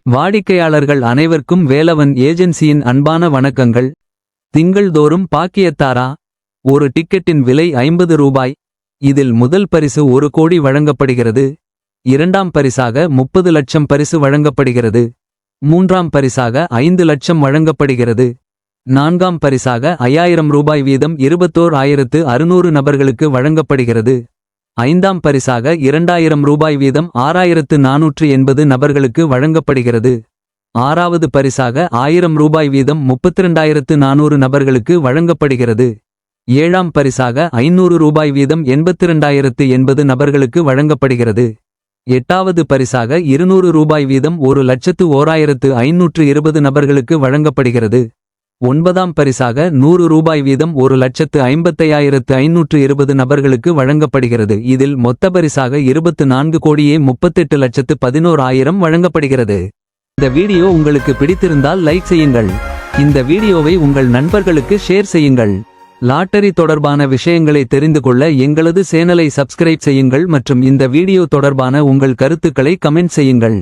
வாடிக்கையாளர்கள் அனைவருக்கும் வேலவன் ஏஜென்சியின் அன்பான வணக்கங்கள். திங்கள்தோறும் பாக்கியத்தாரா. ஒரு டிக்கெட்டின் விலை 50 ரூபாய். இதில் முதல் பரிசு 1 கோடி வழங்கப்படுகிறது. இரண்டாம் பரிசாக 30 லட்சம் பரிசு வழங்கப்படுகிறது. மூன்றாம் பரிசாக 5 லட்சம் வழங்கப்படுகிறது. நான்காம் பரிசாக 5000 ரூபாய் வீதம் 21,600 நபர்களுக்கு வழங்கப்படுகிறது. ஐந்தாம் பரிசாக 2000 ரூபாய் வீதம் 6480 நபர்களுக்கு வழங்கப்படுகிறது. ஆறாவது பரிசாக 1000 ரூபாய் வீதம் 32400 நபர்களுக்கு வழங்கப்படுகிறது. ஏழாம் பரிசாக 500 ரூபாய் வீதம் 82080 நபர்களுக்கு வழங்கப்படுகிறது. எட்டாவது பரிசாக 200 ரூபாய் வீதம் 1,01,520 நபர்களுக்கு வழங்கப்படுகிறது. ஒன்பதாம் பரிசாக 100 ரூபாய் வீதம் 1,55,520 நபர்களுக்கு வழங்கப்படுகிறது. இதில் மொத்த பரிசாக 24,38,11,000 வழங்கப்படுகிறது. இந்த வீடியோ உங்களுக்கு பிடித்திருந்தால் லைக் செய்யுங்கள். இந்த வீடியோவை உங்கள் நண்பர்களுக்கு ஷேர் செய்யுங்கள். லாட்டரி தொடர்பான விஷயங்களை தெரிந்து கொள்ள எங்களது சேனலை சப்ஸ்கிரைப் செய்யுங்கள் மற்றும் இந்த வீடியோ தொடர்பான உங்கள் கருத்துக்களை கமெண்ட் செய்யுங்கள்.